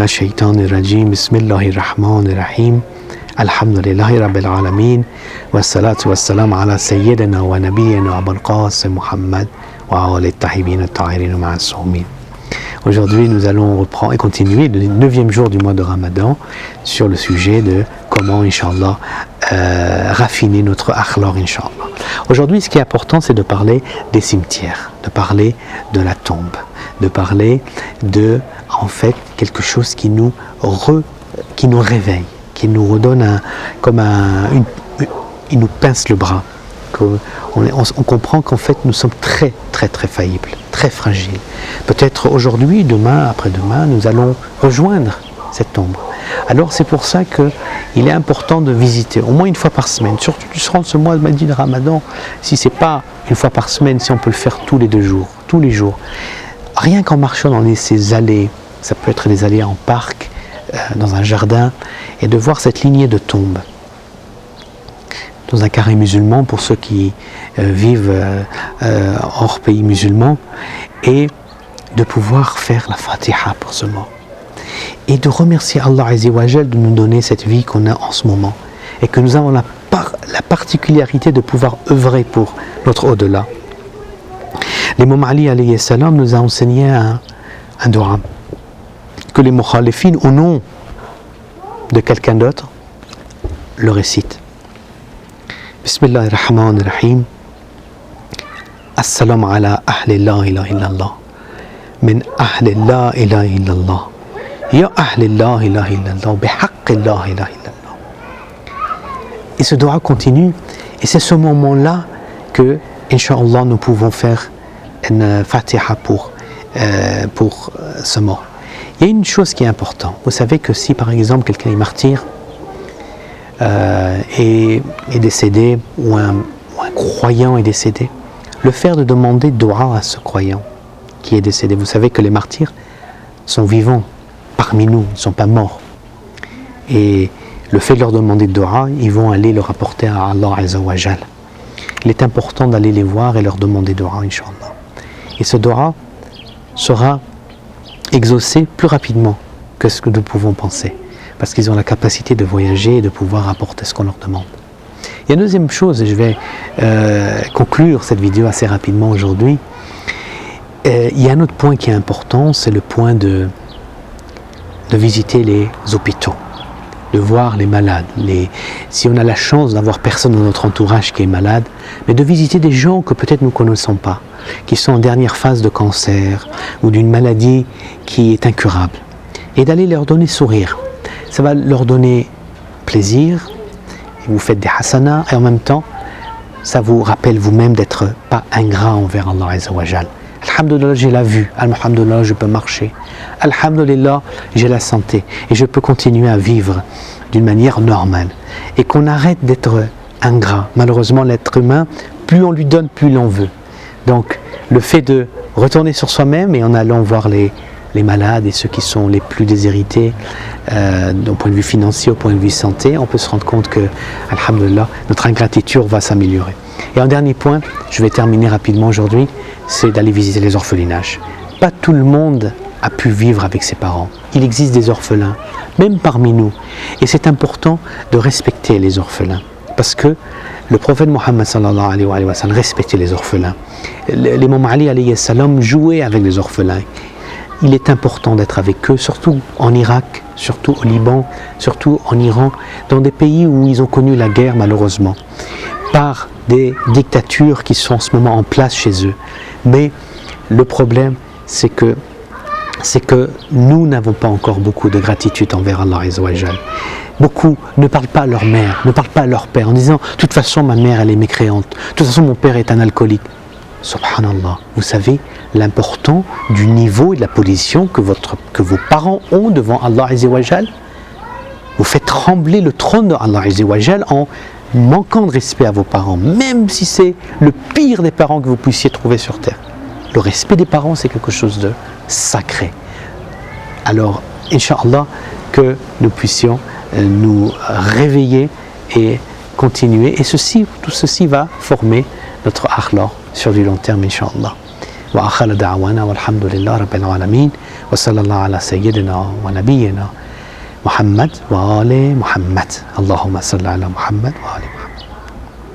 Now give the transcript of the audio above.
الشيطان الرجيم بسم الله الرحمن الرحيم الحمد لله رب العالمين والصلاة والسلام على سيدنا ونبينا أبو القاسم محمد وعلى الطيبين الطاهرين المعصومين. Aujourd'hui, nous allons reprendre et continuer le 9e jour du mois de Ramadan sur le sujet de comment, Inch'Allah, raffiner notre akhlaq, Inch'Allah. Aujourd'hui, ce qui est important, c'est de parler des cimetières, de parler de la tombe, de parler de, en fait, quelque chose qui nous réveille, qui nous redonne il nous pince le bras. On comprend qu'en fait nous sommes très faillibles, très fragiles. Peut-être aujourd'hui, demain, après-demain, nous allons rejoindre cette ombre. Alors c'est pour ça qu'il est important de visiter au moins une fois par semaine, surtout durant ce mois de Ramadan. Si ce n'est pas une fois par semaine, si on peut le faire tous les jours, rien qu'en marchant dans ces allées, ça peut être des allées en parc, dans un jardin, et de voir cette lignée de tombes dans un carré musulman pour ceux qui vivent hors pays musulman, et de pouvoir faire la Fatiha pour ce mort et de remercier Allah Azza wa Jal de nous donner cette vie qu'on a en ce moment et que nous avons la particularité de pouvoir œuvrer pour notre au-delà. L'imam Ali alayhi salam nous a enseigné un dua que les mukhalifin au nom de quelqu'un d'autre le récitent. Bismillahir Rahmanir Rahim. Assalamu ala ahli la ilaha illallah. Min ahli la ilaha illallah. Ya ahli la ilaha illallah. Bihaqqi la ilaha illallah. Et ce dua continue. Et c'est ce moment-là que, Inch'Allah, nous pouvons faire une Fatiha pour ce mort. Il y a une chose qui est importante. Vous savez que si par exemple quelqu'un est martyr, est décédé, ou un croyant est décédé, le faire de demander dua à ce croyant qui est décédé. Vous savez que les martyrs sont vivants parmi nous, ils ne sont pas morts. Et le fait de leur demander dua, ils vont aller le rapporter à Allah Azza wa Jal. Il est important d'aller les voir et leur demander dua, Inch'Allah. Et ce dua sera exaucé plus rapidement que ce que nous pouvons penser, parce qu'ils ont la capacité de voyager et de pouvoir apporter ce qu'on leur demande. Il y a une deuxième chose, et je vais conclure cette vidéo assez rapidement aujourd'hui. Il y a un autre point qui est important, c'est le point de visiter les hôpitaux, de voir les malades. Si on a la chance d'avoir personne dans notre entourage qui est malade, mais de visiter des gens que peut-être nous ne connaissons pas, qui sont en dernière phase de cancer ou d'une maladie qui est incurable, et d'aller leur donner sourire. Ça va leur donner plaisir, vous faites des hasanah, et en même temps, ça vous rappelle vous-même d'être pas ingrat envers Allah Azza wa Jal. Alhamdulillah, j'ai la vue. Alhamdulillah, je peux marcher. Alhamdulillah, j'ai la santé. Et je peux continuer à vivre d'une manière normale. Et qu'on arrête d'être ingrat. Malheureusement, l'être humain, plus on lui donne, plus il en veut. Donc, le fait de retourner sur soi-même et en allant voir les malades et ceux qui sont les plus déshérités d'un point de vue financier, au point de vue santé, on peut se rendre compte que, alhamdulillah, notre ingratitude va s'améliorer. Et un dernier point, je vais terminer rapidement aujourd'hui, c'est d'aller visiter les orphelinages. Pas tout le monde a pu vivre avec ses parents. Il existe des orphelins, même parmi nous. Et c'est important de respecter les orphelins. Parce que le prophète Mohammed sallallahu alayhi wa sallam respectait les orphelins. L'imam Ali alayhi salam jouait avec les orphelins. Il est important d'être avec eux, surtout en Irak, surtout au Liban, surtout en Iran, dans des pays où ils ont connu la guerre malheureusement, par des dictatures qui sont en ce moment en place chez eux. Mais le problème, c'est que nous n'avons pas encore beaucoup de gratitude envers Allah Azza wa Jal. Beaucoup ne parlent pas à leur mère, ne parlent pas à leur père, en disant « de toute façon ma mère elle est mécréante, de toute façon mon père est un alcoolique ». Subhanallah, vous savez l'important du niveau et de la position que vos parents ont devant Allah Azza wa Jal. Vous faites trembler le trône de Allah Azza wa Jal en manquant de respect à vos parents, même si c'est le pire des parents que vous puissiez trouver sur terre. Le respect des parents, c'est quelque chose de sacré. Alors, Inch'Allah, que nous puissions nous réveiller et continuer. Et tout ceci va former notre akhlaq sur du long terme, Inch'Allah. وآخر دعوانا والحمد لله رب العالمين وصلى الله على سيدنا ونبينا محمد وآل محمد اللهم صل على محمد وآل محمد.